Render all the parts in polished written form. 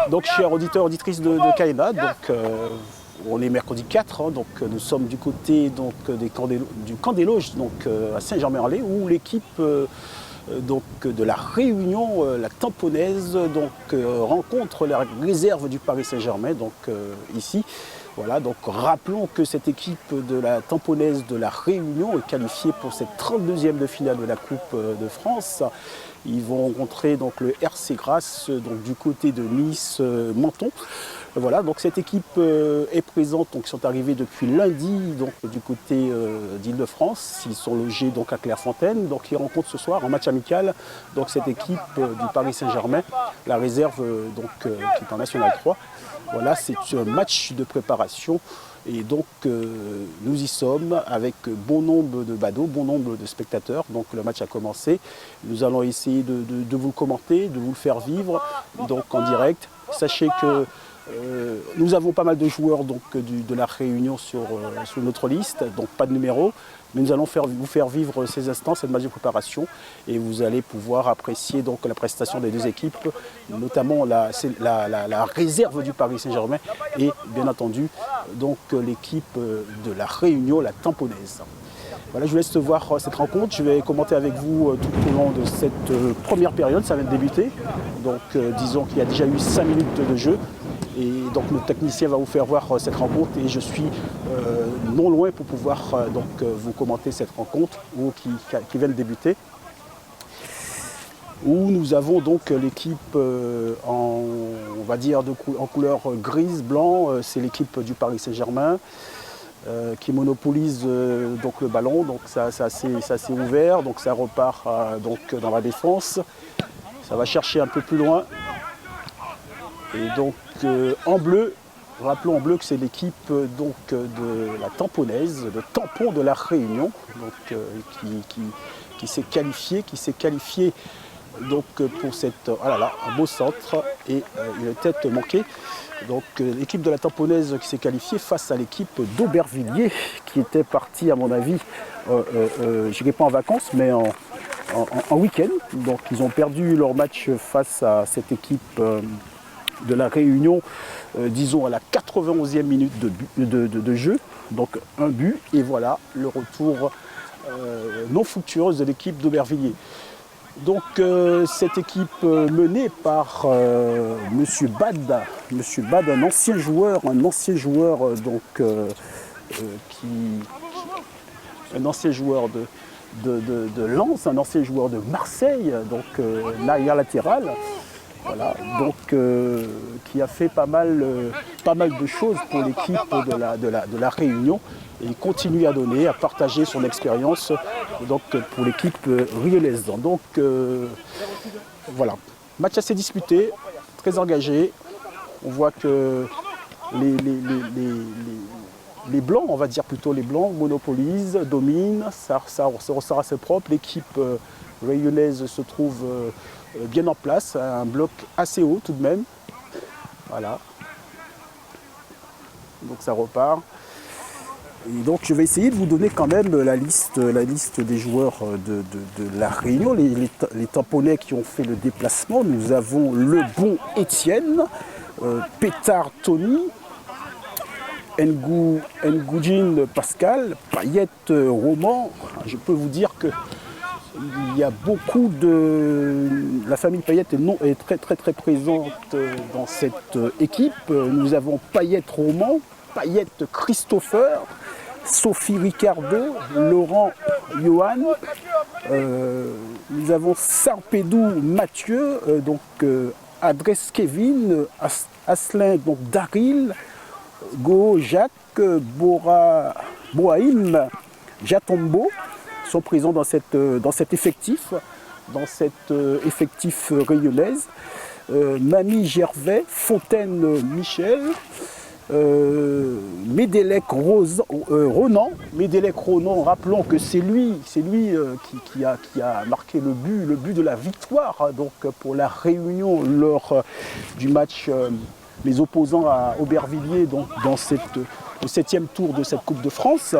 Donc, chers auditeurs, auditrices de KNA, on est mercredi 4, hein, donc nous sommes du côté donc, du camp des Loges donc, à Saint-Germain-en-Laye, où l'équipe de la Réunion, la Tamponaise, rencontre la réserve du Paris Saint-Germain, ici. Voilà, donc rappelons que cette équipe de la Tamponaise de la Réunion est qualifiée pour cette 32e de finale de la Coupe de France. Ils vont rencontrer donc, le RC Grasse donc, du côté de Nice, Menton. Voilà, donc cette équipe est présente, donc ils sont arrivés depuis lundi donc, du côté d'Île-de-France. Ils sont logés donc, à Clairefontaine. Donc ils rencontrent ce soir en match amical donc, cette équipe du Paris Saint-Germain, la réserve qui est en National 3. Voilà, c'est un match de préparation et donc nous y sommes avec bon nombre de badauds, bon nombre de spectateurs. Donc le match a commencé. Nous allons essayer de vous le commenter, de vous le faire vivre donc, en direct. Sachez que nous avons pas mal de joueurs donc, de la Réunion sur notre liste, donc pas de numéro, mais nous allons vous faire vivre ces instants, cette match de préparation, et vous allez pouvoir apprécier donc, la prestation des deux équipes, notamment la réserve du Paris Saint-Germain et bien entendu donc, l'équipe de la Réunion, la Tamponaise. Voilà, je vous laisse voir cette rencontre. Je vais commenter avec vous tout au long de cette première période, ça vient de débuter. Donc disons qu'il y a déjà eu 5 minutes de jeu. Et donc le technicien va vous faire voir cette rencontre et je suis non loin pour pouvoir vous commenter cette rencontre qui vient de débuter. Où nous avons donc l'équipe on va dire en couleur grise, blanc, c'est l'équipe du Paris Saint-Germain qui monopolise donc le ballon, donc c'est assez ouvert, donc ça repart dans la défense. Ça va chercher un peu plus loin. Et donc en bleu, rappelons en bleu que c'est l'équipe de la Tamponaise, le tampon de la Réunion, donc, qui s'est qualifié donc, pour cette, un beau centre et une tête manquée. Donc l'équipe de la Tamponaise qui s'est qualifiée face à l'équipe d'Aubervilliers qui était partie à mon avis, je dirais pas en vacances mais en week-end. Donc ils ont perdu leur match face à cette équipe de la Réunion, disons à la 91e minute de jeu, donc un but, et voilà le retour non fructueuse de l'équipe d'Aubervilliers. Donc cette équipe menée par Monsieur Bad, un ancien joueur de Lens, un ancien joueur de Marseille, donc l'arrière latéral. Voilà, donc qui a fait pas mal de choses pour l'équipe de la Réunion et il continue à donner, à partager son expérience donc, pour l'équipe riolaise. Donc voilà, match assez disputé, très engagé. On voit que les Blancs, on va dire plutôt les Blancs, monopolisent, dominent, ça ressort assez propre. L'équipe réunionnaise se trouve bien en place, un bloc assez haut tout de même. Voilà. Donc ça repart. Et donc je vais essayer de vous donner quand même la liste des joueurs de la Réunion, les Tamponnais qui ont fait le déplacement. Nous avons le bon Étienne, Pétard Tony, Ngoudjine Pascal, Payette Roman. Je peux vous dire que il y a beaucoup de... La famille Payette est très présente dans cette équipe. Nous avons Payette Roman, Payette Christopher, Sophie Ricardo, Laurent Johan. Nous avons Sarpedou Mathieu, Adresse Kevin, Aslin donc Daryl, Go Jacques, Boaïm, Jatombo sont présents dans cet effectif réunionnaise. Mamie Gervais, Fontaine Michel, Médélec Ronan. Médélec Ronan, rappelons que c'est lui qui a marqué le but de la victoire donc, pour la Réunion lors du match les opposants à Aubervilliers donc, dans le 7e tour de cette Coupe de France.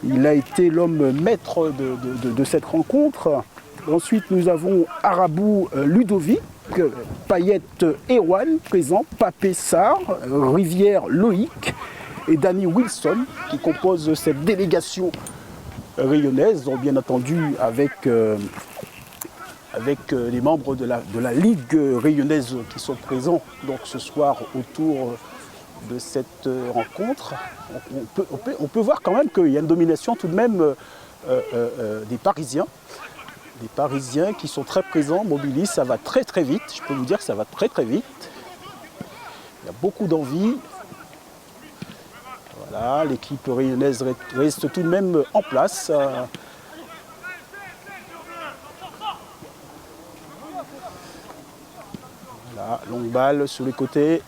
Il a été l'homme maître de cette rencontre. Ensuite, nous avons Arabou Ludovic, Payet Erwan présent, Papé Sarr, Rivière Loïc et Danny Wilson qui composent cette délégation rayonnaise, donc bien entendu avec les membres de la Ligue rayonnaise qui sont présents donc, ce soir autour de cette rencontre. On peut voir quand même qu'il y a une domination tout de même des Parisiens. Des Parisiens qui sont très présents, mobilisent, ça va très très vite. Je peux vous dire que ça va très très vite. Il y a beaucoup d'envie. Voilà, l'équipe rayonnaise reste tout de même en place. Voilà, longue balle sur les côtés,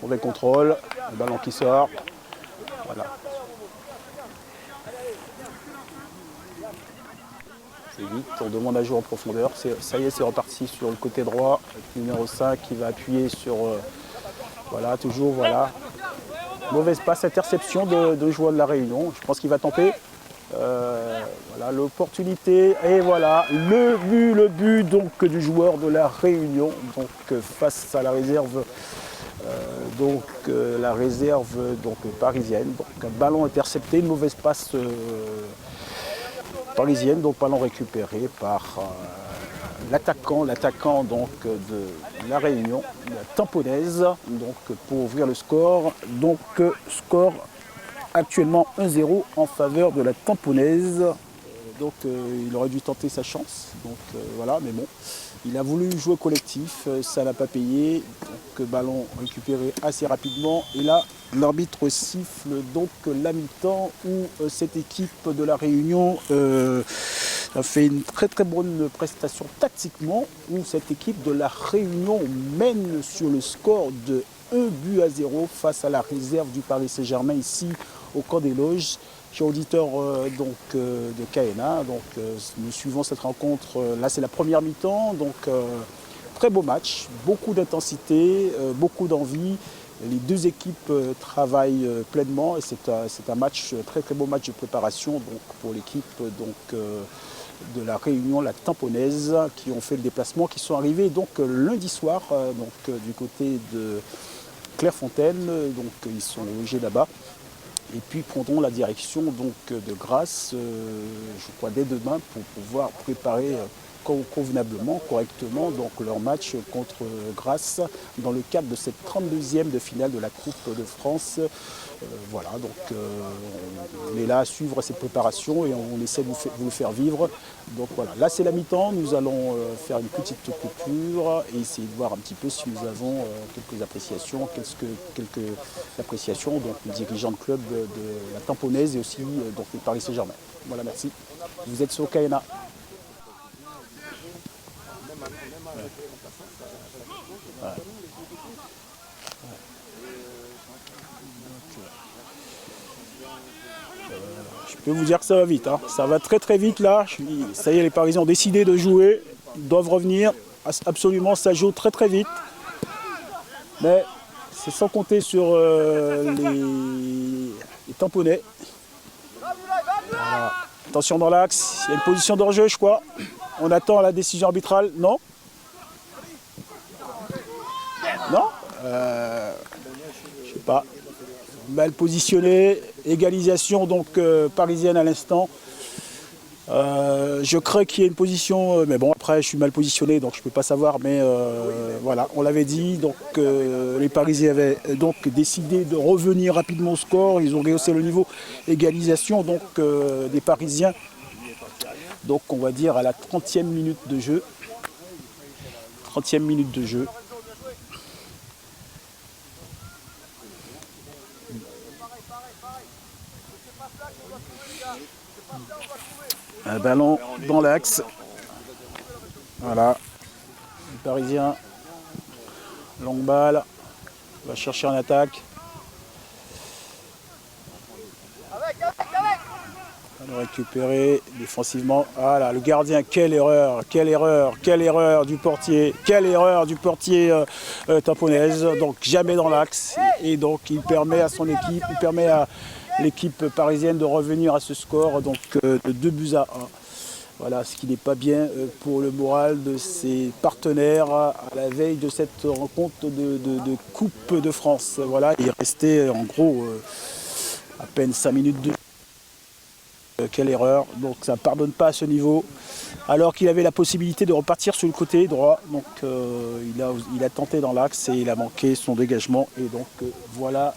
mauvais contrôle, le ballon qui sort. Voilà. C'est vite, on demande à jouer en profondeur. Ça y est, c'est reparti sur le côté droit. Le numéro 5 qui va appuyer sur. Voilà, toujours, voilà. Mauvaise passe, interception de joueur de la Réunion. Je pense qu'il va tenter. Voilà l'opportunité et voilà le but donc du joueur de la Réunion donc face à la réserve la réserve parisienne. Donc un ballon intercepté, une mauvaise passe parisienne, donc ballon récupéré par l'attaquant donc de la Réunion, la Tamponaise, donc pour ouvrir le score. Donc score actuellement 1-0 en faveur de la Tamponaise. Donc il aurait dû tenter sa chance. Donc voilà, mais bon, il a voulu jouer collectif, ça n'a pas payé. Donc ballon récupéré assez rapidement. Et là, l'arbitre siffle donc la mi-temps où cette équipe de la Réunion a fait une très très bonne prestation tactiquement, où cette équipe de la Réunion mène sur le score de 1-0 face à la réserve du Paris Saint-Germain ici au camp des loges. Chers auditeurs de KNA, nous suivons cette rencontre. Là, c'est la première mi-temps, donc très beau match, beaucoup d'intensité, beaucoup d'envie. Les deux équipes travaillent pleinement et c'est un match, très très beau match de préparation donc, pour l'équipe de la Réunion, la Tamponaise, qui ont fait le déplacement, qui sont arrivés donc lundi soir du côté de Clairefontaine, donc ils sont logés là-bas. Et puis prendront la direction donc, de Grasse, je crois dès demain, pour pouvoir préparer convenablement, correctement donc, leur match contre Grasse dans le cadre de cette 32e de finale de la Coupe de France. Voilà, donc on est là à suivre cette préparation et on essaie de vous faire vivre. Donc voilà, là c'est la mi-temps, nous allons faire une petite coupure et essayer de voir un petit peu si nous avons quelques appréciations, quelques appréciations donc du dirigeant de club de la Tamponaise et aussi donc du Paris Saint-Germain. Voilà, merci. Vous êtes sur KNA. Ouais. Je peux vous dire que ça va vite, hein. Ça va très très vite là. Ça y est, les Parisiens ont décidé de jouer, ils doivent revenir. Absolument, ça joue très très vite. Mais c'est sans compter sur les Tamponais. Voilà. Attention dans l'axe, il y a une position d'hors-jeu, je crois. On attend la décision arbitrale, non? Non, je sais pas. Mal positionné, égalisation donc parisienne à l'instant. Je crains qu'il y ait une position, mais bon après je suis mal positionné donc je peux pas savoir, mais voilà, on l'avait dit, donc les Parisiens avaient donc décidé de revenir rapidement au score, ils ont rehaussé le niveau, égalisation donc des Parisiens, donc on va dire à la 30e minute de jeu. 30e minute de jeu. Un ballon dans l'axe. Voilà. Le Parisien. Longue balle. Va chercher en attaque. On va le récupérer défensivement. Voilà, le gardien, quelle erreur du portier, Tamponaise. Donc jamais dans l'axe. Et donc il permet à son équipe, il permet à l'équipe parisienne de revenir à ce score donc de 2-1. Voilà, ce qui n'est pas bien pour le moral de ses partenaires à la veille de cette rencontre de Coupe de France. Voilà, il restait en gros à peine 5 minutes de quelle erreur, donc ça ne pardonne pas à ce niveau. Alors qu'il avait la possibilité de repartir sur le côté droit, donc il a tenté dans l'axe et il a manqué son dégagement. Et donc voilà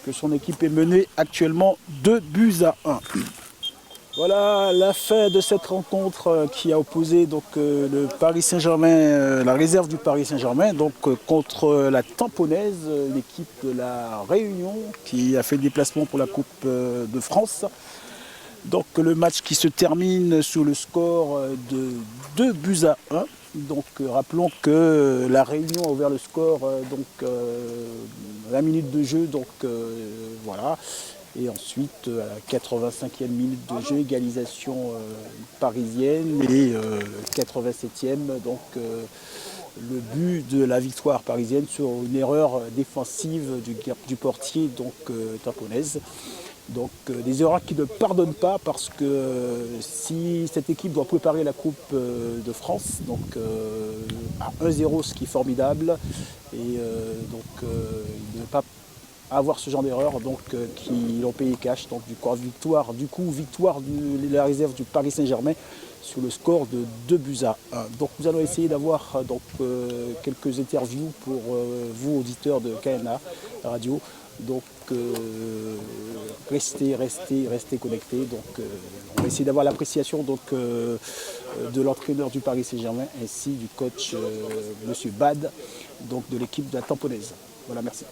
que son équipe est menée actuellement 2-1. Voilà la fin de cette rencontre qui a opposé donc, le Paris Saint-Germain, la réserve du Paris Saint-Germain, donc contre la Tamponaise, l'équipe de la Réunion qui a fait le déplacement pour la Coupe de France. Donc le match qui se termine sous le score de 2-1. Donc rappelons que la Réunion a ouvert le score 20 minutes de jeu, donc voilà. Et ensuite, à la 85e minute de jeu, égalisation parisienne. Et 87e, donc le but de la victoire parisienne sur une erreur défensive du portier, donc tamponaise. Donc des erreurs qui ne pardonnent pas parce que si cette équipe doit préparer la Coupe de France, donc à 1-0, ce qui est formidable, et il ne pas avoir ce genre d'erreur, donc qui l'ont payé cash. Donc victoire de la réserve du Paris Saint-Germain sur le score de 2-1. Donc nous allons essayer d'avoir quelques interviews pour vous, auditeurs de KNA Radio. Donc restez connectés. Donc on va essayer d'avoir l'appréciation de l'entraîneur du Paris Saint-Germain ainsi du coach Monsieur Bad, donc de l'équipe de la Tamponaise. Voilà, merci.